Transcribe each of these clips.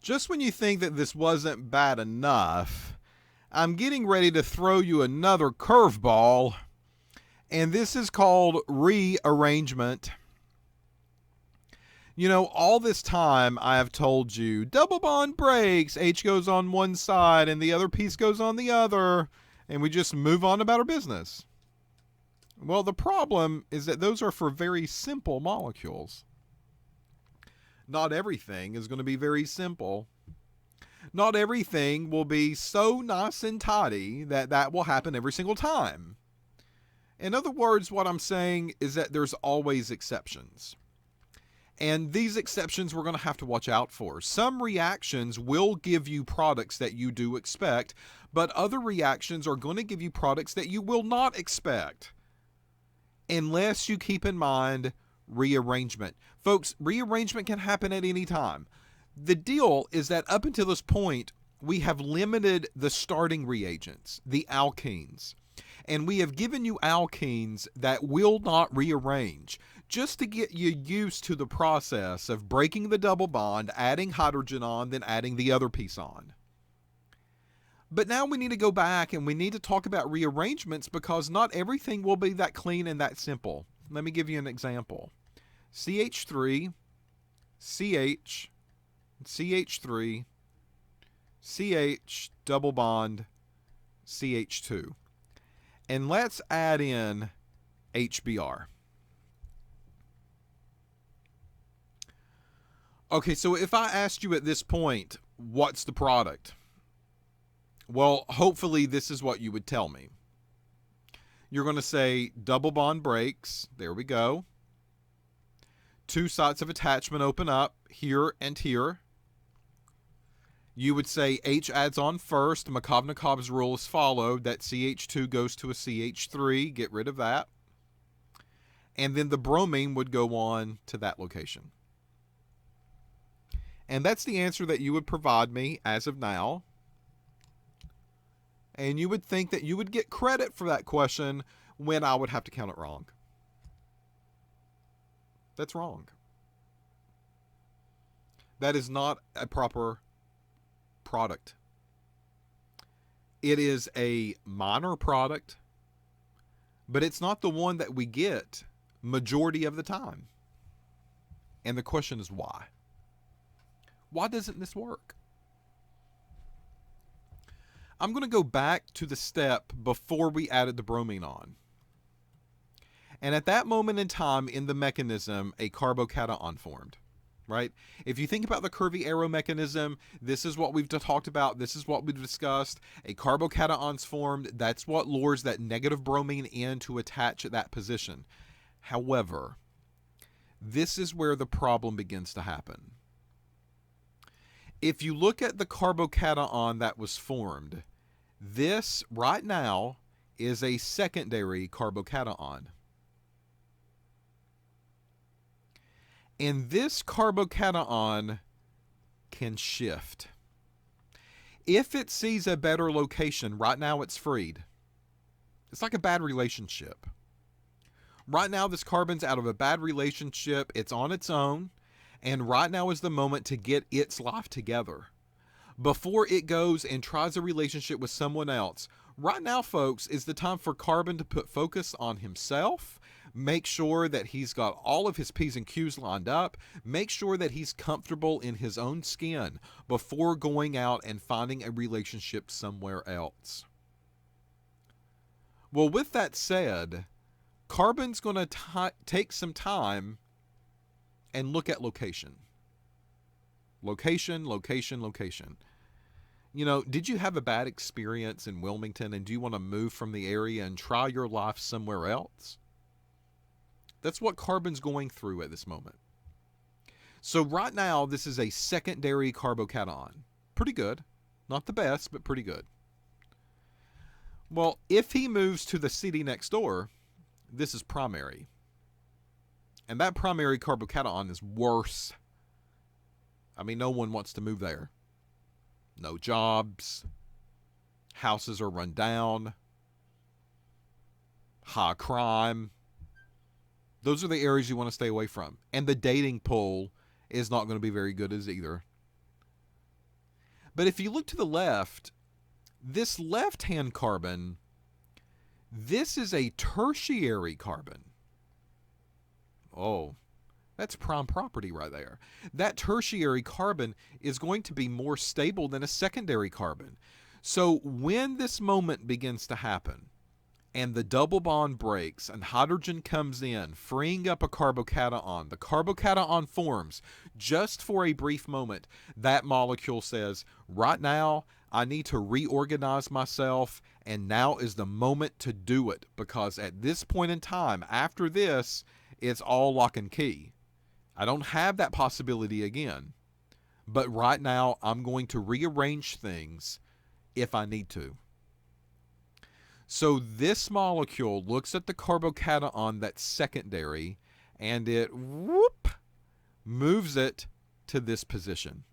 Just when you think that this wasn't bad enough, I'm getting ready to throw you another curveball, and this is called rearrangement. You know, all this time I have told you, double bond breaks, H goes on one side and the other piece goes on the other, and we just move on about our business. Well, the problem is that those are for very simple molecules. Not everything is going to be very simple. Not everything will be so nice and tidy that that will happen every single time. In other words, what I'm saying is that there's always exceptions. And these exceptions we're going to have to watch out for. Some reactions will give you products that you do expect, but other reactions are going to give you products that you will not expect, unless you keep in mind rearrangement. Folks, rearrangement can happen at any time. The deal is that up until this point, we have limited the starting reagents, the alkenes. And we have given you alkenes that will not rearrange, just to get you used to the process of breaking the double bond, adding hydrogen on, then adding the other piece on. But now we need to go back and we need to talk about rearrangements, because not everything will be that clean and that simple. Let me give you an example. CH3, CH, CH3, CH, double bond, CH2. And let's add in HBr. Okay, so if I asked you at this point, what's the product? Well, hopefully this is what you would tell me. You're going to say double bond breaks. There we go. Two sites of attachment open up here and here. You would say H adds on first. Markovnikov's rule is followed. That CH2 goes to a CH3. Get rid of that. And then the bromine would go on to that location. And that's the answer that you would provide me as of now. And you would think that you would get credit for that question when I would have to count it wrong. That's wrong. That is not a proper product. It is a minor product, but it's not the one that we get majority of the time. And the question is why? Why doesn't this work? I'm going to go back to the step before we added the bromine on. And at that moment in time in the mechanism, a carbocation formed, right? If you think about the curvy arrow mechanism, this is what we've talked about. This is what we've discussed. A carbocation's formed. That's what lures that negative bromine in to attach at that position. However, this is where the problem begins to happen. If you look at the carbocation that was formed, this right now is a secondary carbocation. And this carbocation can shift. If it sees a better location, right now it's freed. It's like a bad relationship. Right now this carbon's out of a bad relationship. It's on its own. And right now is the moment to get its life together before it goes and tries a relationship with someone else. Right now, folks, is the time for carbon to put focus on himself, make sure that he's got all of his P's and Q's lined up, make sure that he's comfortable in his own skin before going out and finding a relationship somewhere else. Well, with that said, carbon's going to take some time and look at location. Location, location, location. You know, did you have a bad experience in Wilmington and do you want to move from the area and try your life somewhere else? That's what carbon's going through at this moment. So right now, this is a secondary carbocation. Pretty good. Not the best, but pretty good. Well, if he moves to the city next door, this is primary. And that primary carbocation is worse. I mean, no one wants to move there. No jobs. Houses are run down. High crime. Those are the areas you want to stay away from. And the dating pool is not going to be very good as either. But if you look to the left, this left-hand carbon, this is a tertiary carbon. Oh, that's prime property right there. That tertiary carbon is going to be more stable than a secondary carbon. So when this moment begins to happen, and the double bond breaks and hydrogen comes in, freeing up a carbocation, the carbocation forms just for a brief moment. That molecule says, right now, I need to reorganize myself, and now is the moment to do it, because at this point in time, after this, it's all lock and key. I don't have that possibility again. But right now, I'm going to rearrange things if I need to. So this molecule looks at the carbocation that's secondary, and it moves it to this position,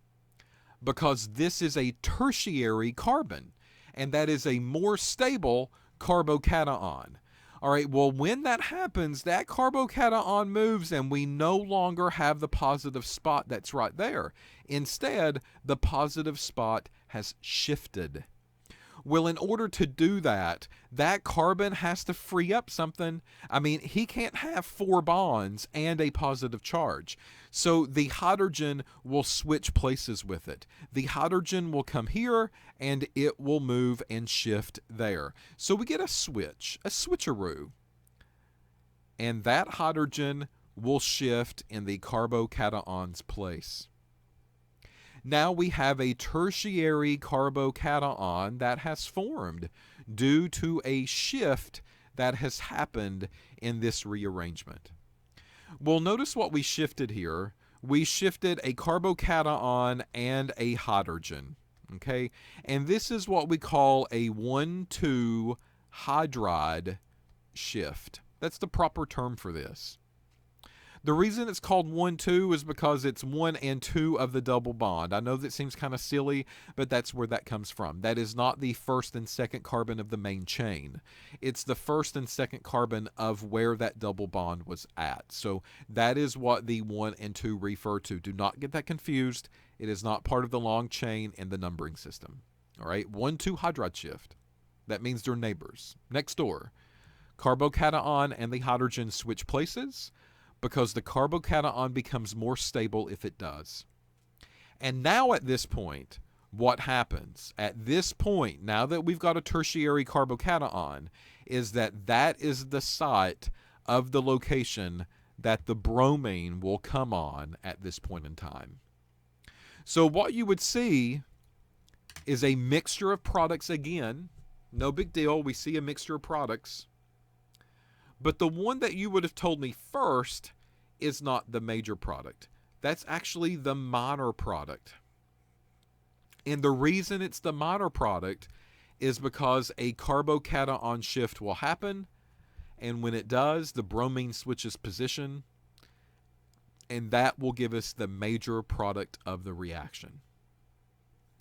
because this is a tertiary carbon, and that is a more stable carbocation. All right, well, when that happens, that carbocation moves, and we no longer have the positive spot that's right there. Instead, the positive spot has shifted. Well, in order to do that, that carbon has to free up something. I mean, he can't have 4 bonds and a positive charge. So the hydrogen will switch places with it. The hydrogen will come here, and it will move and shift there. So we get a switch, a switcheroo. And that hydrogen will shift in the carbocation's place. Now we have a tertiary carbocation that has formed due to a shift that has happened in this rearrangement. Well, notice what we shifted here. We shifted a carbocation and a hydrogen. Okay? And this is what we call a 1,2 hydride shift. That's the proper term for this. The reason it's called 1,2 is because it's 1 and 2 of the double bond. I know that seems kind of silly, but that's where that comes from. That is not the first and second carbon of the main chain. It's the first and second carbon of where that double bond was at. So that is what the 1 and 2 refer to. Do not get that confused. It is not part of the long chain in the numbering system. All right, 1,2 hydride shift. That means they're neighbors, next door. Carbocation and the hydrogen switch places, because the carbocation becomes more stable if it does. And now at this point, what happens? At this point, now that we've got a tertiary carbocation, is that is the site of the location that the bromine will come on at this point in time. So what you would see is a mixture of products again. No big deal. We see a mixture of products. But the one that you would have told me first is not the major product. That's actually the minor product. And the reason it's the minor product is because a carbocation shift will happen, and when it does, the bromine switches position, and that will give us the major product of the reaction.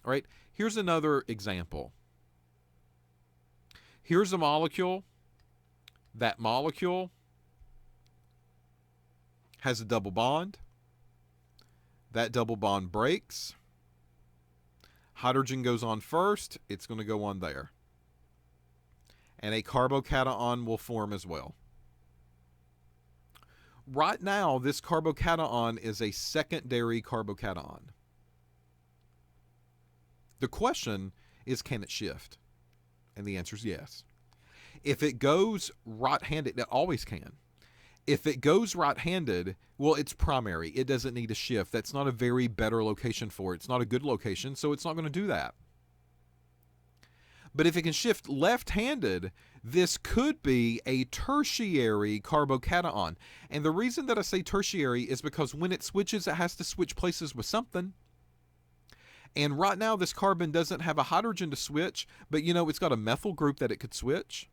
All right, here's another example. Here's a molecule. That molecule has a double bond. That double bond breaks. Hydrogen goes on first. It's going to go on there. And a carbocation will form as well. Right now, this carbocation is a secondary carbocation. The question is, can it shift? And the answer is yes. If it goes right-handed, it always can. If it goes right-handed, well, it's primary. It doesn't need a shift. That's not a very better location for it. It's not a good location, so it's not going to do that. But if it can shift left-handed, this could be a tertiary carbocation. And the reason that I say tertiary is because when it switches, it has to switch places with something. And right now, this carbon doesn't have a hydrogen to switch, but it's got a methyl group that it could switch.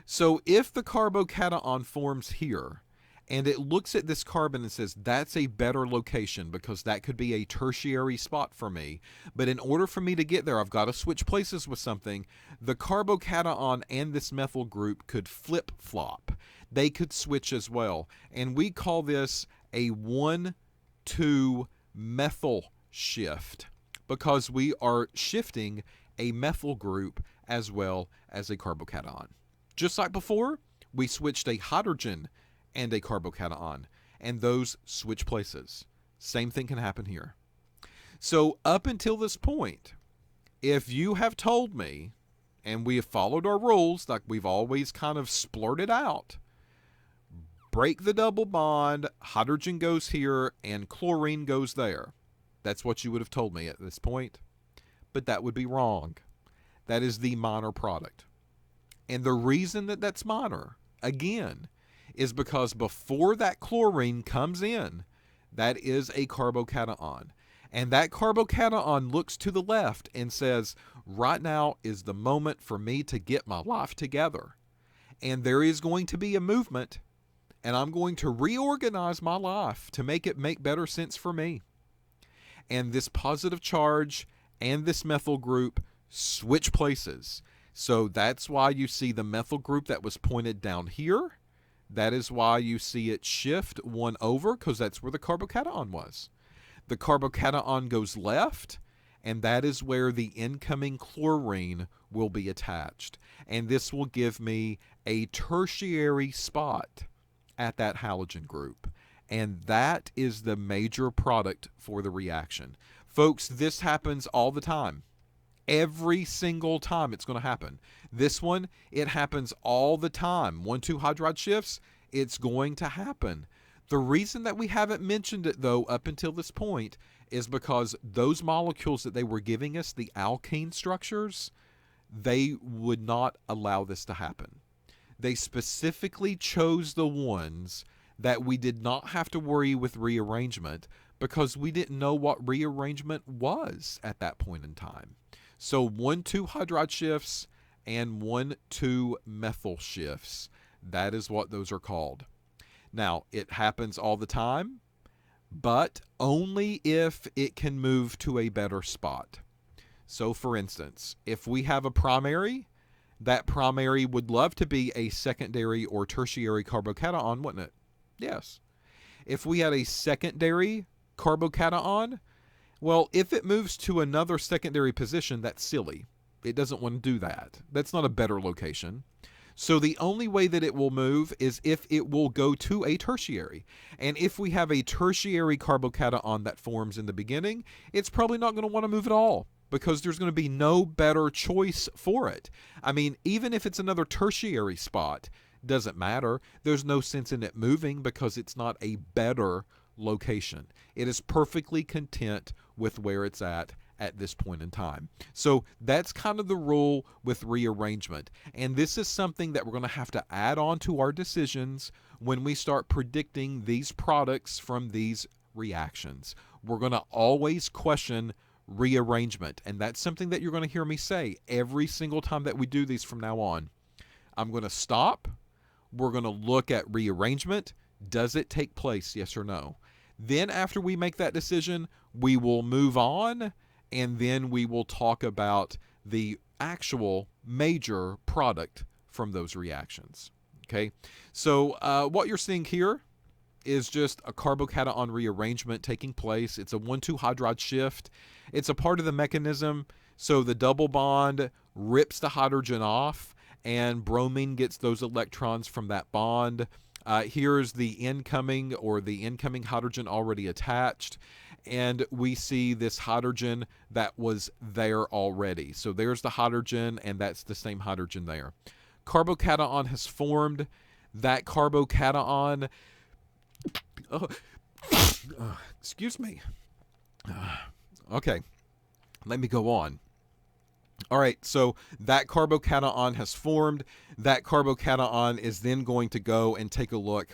So if the carbocation forms here, and it looks at this carbon and says, that's a better location because that could be a tertiary spot for me. But in order for me to get there, I've got to switch places with something. The carbocation and this methyl group could flip-flop. They could switch as well. And we call this a 1,2 methyl shift, because we are shifting a methyl group as well as a carbocation. Just like before, we switched a hydrogen and a carbocation, and those switch places. Same thing can happen here. So up until this point, if you have told me, and we have followed our rules like we've always kind of splurted out, break the double bond, hydrogen goes here, and chlorine goes there. That's what you would have told me at this point. But that would be wrong. That is the minor product. And the reason that that's minor, again, is because before that chlorine comes in, that is a carbocation. And that carbocation looks to the left and says, right now is the moment for me to get my life together. And there is going to be a movement, and I'm going to reorganize my life to make it make better sense for me. And this positive charge and this methyl group switch places. So that's why you see the methyl group that was pointed down here. That is why you see it shift one over, because that's where the carbocation was. The carbocation goes left, and that is where the incoming chlorine will be attached. And this will give me a tertiary spot at that halogen group. And that is the major product for the reaction. Folks, this happens all the time. Every single time it's going to happen. This one, it happens all the time. 1,2 hydride shifts, it's going to happen. The reason that we haven't mentioned it, though, up until this point, is because those molecules that they were giving us, the alkene structures, they would not allow this to happen. They specifically chose the ones that we did not have to worry with rearrangement because we didn't know what rearrangement was at that point in time. So 1,2 hydride shifts and 1,2 methyl shifts, that is what those are called. Now, it happens all the time, but only if it can move to a better spot. So, for instance, if we have a primary, that primary would love to be a secondary or tertiary carbocation, wouldn't it? Yes. If we had a secondary carbocation, well, if it moves to another secondary position, that's silly. It doesn't want to do that. That's not a better location. So the only way that it will move is if it will go to a tertiary. And if we have a tertiary carbocation that forms in the beginning, it's probably not going to want to move at all because there's going to be no better choice for it. I mean, even if it's another tertiary spot, doesn't matter. There's no sense in it moving because it's not a better location. It is perfectly content with where it's at this point in time. So that's kind of the rule with rearrangement. And this is something that we're going to have to add on to our decisions when we start predicting these products from these reactions. We're going to always question rearrangement. And that's something that you're going to hear me say every single time that we do these from now on. I'm going to stop. We're going to look at rearrangement. Does it take place? Yes or no? Then after we make that decision, we will move on, and then we will talk about the actual major product from those reactions. Okay, so what you're seeing here is just a carbocation rearrangement taking place. It's a 1,2 hydride shift. It's a part of the mechanism. So the double bond rips the hydrogen off, and bromine gets those electrons from that bond. Here's the incoming hydrogen already attached, and we see this hydrogen that was there already. So there's the hydrogen, and that's the same hydrogen there. Carbocation has formed. That carbocation, excuse me. Okay, let me go on. All right, so that carbocation has formed. That carbocation is then going to go and take a look.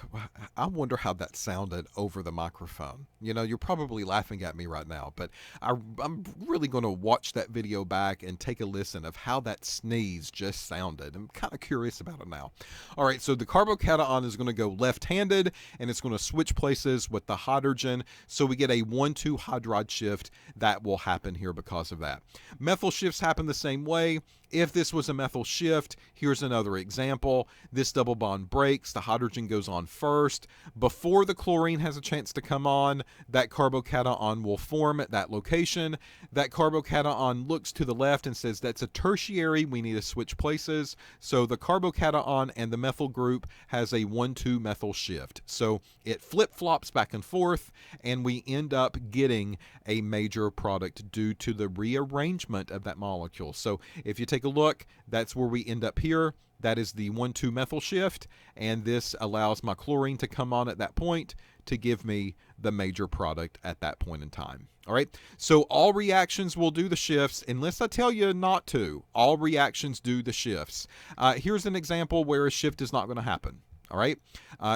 I wonder how that sounded over the microphone. You know, you're probably laughing at me right now, but I'm really going to watch that video back and take a listen of how that sneeze just sounded. I'm kind of curious about it now. All right, so the carbocation is going to go left-handed, and it's going to switch places with the hydrogen. So we get a 1,2 hydride shift that will happen here because of that. Methyl shifts happen the same way. If this was a methyl shift, here's another example. This double bond breaks, the hydrogen goes on first. Before the chlorine has a chance to come on, that carbocation will form at that location. That carbocation looks to the left and says that's a tertiary, we need to switch places. So the carbocation and the methyl group has a 1,2 methyl shift. So it flip-flops back and forth, and we end up getting a major product due to the rearrangement of that molecule. So if you take a look, that's where we end up here. That is the 1,2 methyl shift, and this allows my chlorine to come on at that point to give me the major product at that point in time. All right, so all reactions will do the shifts unless I tell you not to. All reactions do the shifts. Here's an example where a shift is not going to happen. All right,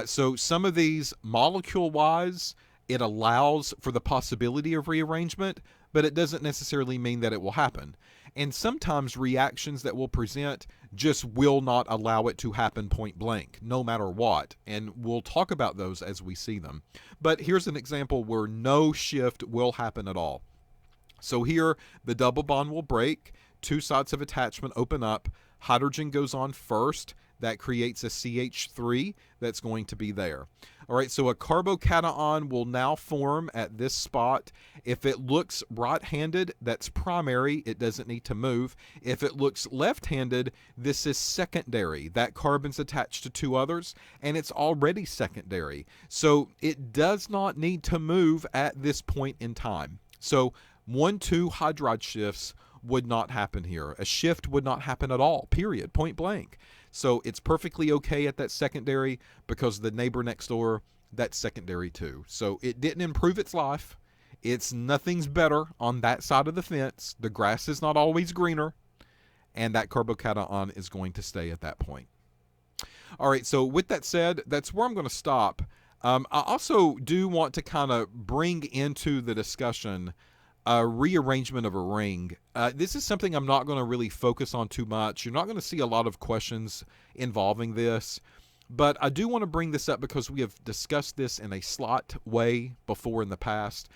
so some of these molecule-wise, it allows for the possibility of rearrangement, but it doesn't necessarily mean that it will happen. And sometimes reactions that will present just will not allow it to happen point blank, no matter what. And we'll talk about those as we see them. But here's an example where no shift will happen at all. So here, the double bond will break, two sites of attachment open up, hydrogen goes on first. That creates a CH3 that's going to be there. All right, so a carbocation will now form at this spot. If it looks right-handed, that's primary. It doesn't need to move. If it looks left-handed, this is secondary. That carbon's attached to two others, and it's already secondary. So it does not need to move at this point in time. So 1,2 hydride shifts would not happen here. A shift would not happen at all, period, point blank. So it's perfectly okay at that secondary because the neighbor next door, that's secondary too. So it didn't improve its life. It's nothing's better on that side of the fence. The grass is not always greener, and that carbocation is going to stay at that point. All right, so with that said, that's where I'm going to stop. I also do want to kind of bring into the discussion a rearrangement of a ring. This is something I'm not going to really focus on too much. You're not going to see a lot of questions involving this, but I do want to bring this up because we have discussed this in a slight way before in the past.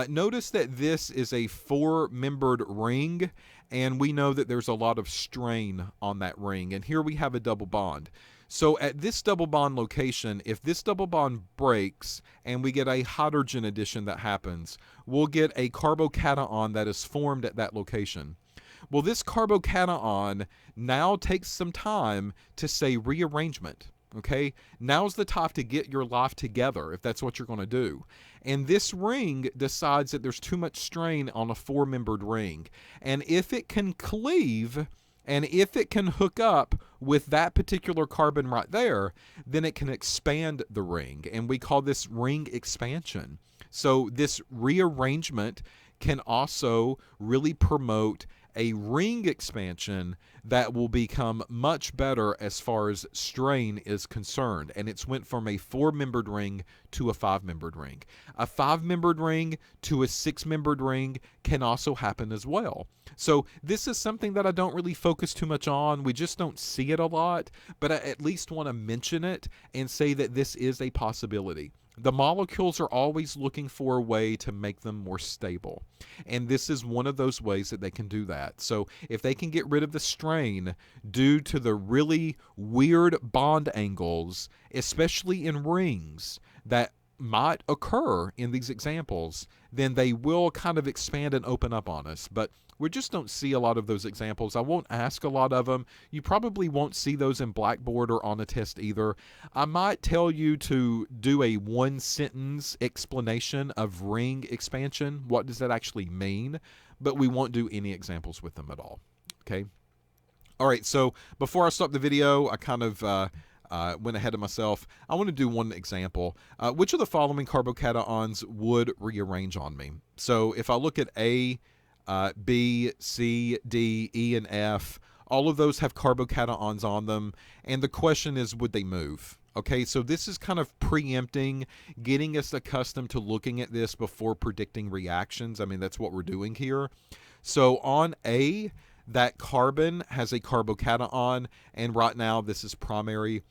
Notice that this is a 4-membered ring, and we know that there's a lot of strain on that ring, and here we have a double bond. So at this double bond location, if this double bond breaks and we get a hydrogen addition that happens, we'll get a carbocation that is formed at that location. Well, this carbocation now takes some time to say rearrangement. Okay, now's the time to get your life together if that's what you're going to do. And this ring decides that there's too much strain on a 4-membered ring. And if it can cleave, and if it can hook up with that particular carbon right there, then it can expand the ring. And we call this ring expansion. So this rearrangement can also really promote a ring expansion that will become much better as far as strain is concerned. And it's went from a 4-membered ring to a 5-membered ring. A 5-membered ring to a 6-membered ring can also happen as well. So this is something that I don't really focus too much on. We just don't see it a lot, but I at least want to mention it and say that this is a possibility. The molecules are always looking for a way to make them more stable. And this is one of those ways that they can do that. So if they can get rid of the strain due to the really weird bond angles, especially in rings, that might occur in these examples, then they will kind of expand and open up on us. But we just don't see a lot of those examples. I won't ask a lot of them. You probably won't see those in Blackboard or on a test either. I might tell you to do a 1-sentence explanation of ring expansion. What does that actually mean? But we won't do any examples with them at all. Okay? All right, so before I stop the video, I kind of went ahead of myself. I want to do one example. Which of the following carbocations would rearrange on me? So if I look at A, B, C, D, E, and F, all of those have carbocations on them, and the question is, would they move? Okay, so this is kind of preempting, getting us accustomed to looking at this before predicting reactions. I mean, that's what we're doing here. So on A, that carbon has a carbocation, and right now this is primary.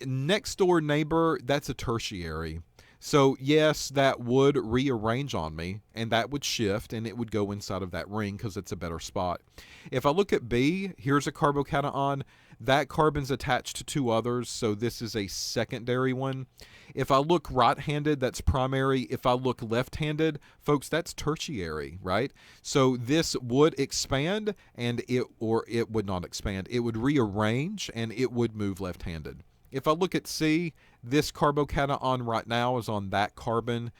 Next door neighbor, that's a tertiary. So yes, that would rearrange on me, and that would shift, and it would go inside of that ring because it's a better spot. If I look at B, here's a carbocation. That carbon's attached to two others, so this is a secondary one. If I look right-handed, that's primary. If I look left-handed, folks, that's tertiary, right? So this would expand, and it would not expand. It would rearrange, and it would move left-handed. If I look at C, this carbocation right now is on that carbon.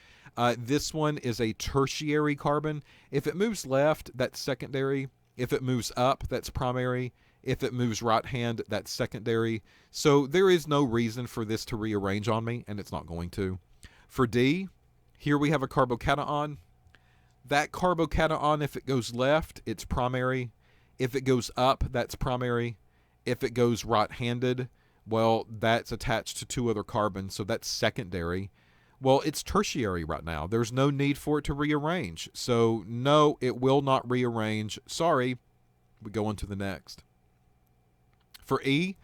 This one is a tertiary carbon. If it moves left, that's secondary. If it moves up, that's primary. If it moves right hand, that's secondary. So there is no reason for this to rearrange on me, and it's not going to. For D, here we have a carbocation. That carbocation, if it goes left, it's primary. If it goes up, that's primary. If it goes right-handed, well, that's attached to two other carbons, so that's secondary. Well, it's tertiary right now. There's no need for it to rearrange. So, no, it will not rearrange. Sorry. We go on to the next. For E,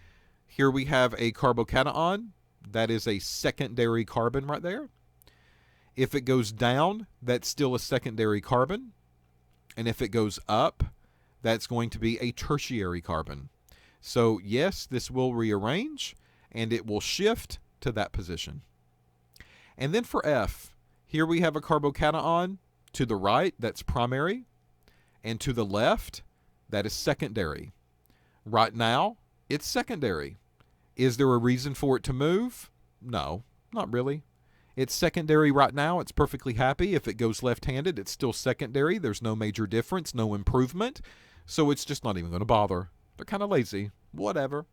here we have a carbocation. That is a secondary carbon right there. If it goes down, that's still a secondary carbon. And if it goes up, that's going to be a tertiary carbon. So yes, this will rearrange, and it will shift to that position. And then for F, here we have a carbocation. To the right, that's primary, and to the left, that is secondary. Right now, it's secondary. Is there a reason for it to move? No, not really. It's secondary right now. It's perfectly happy. If it goes left-handed, it's still secondary. There's no major difference, no improvement. So it's just not even going to bother. They're kind of lazy. Whatever.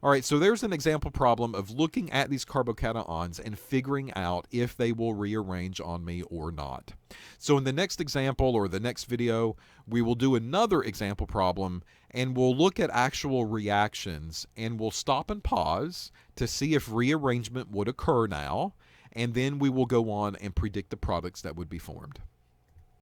All right, so there's an example problem of looking at these carbocations and figuring out if they will rearrange on me or not. So in the next example or the next video, we will do another example problem, and we'll look at actual reactions, and we'll stop and pause to see if rearrangement would occur now, and then we will go on and predict the products that would be formed.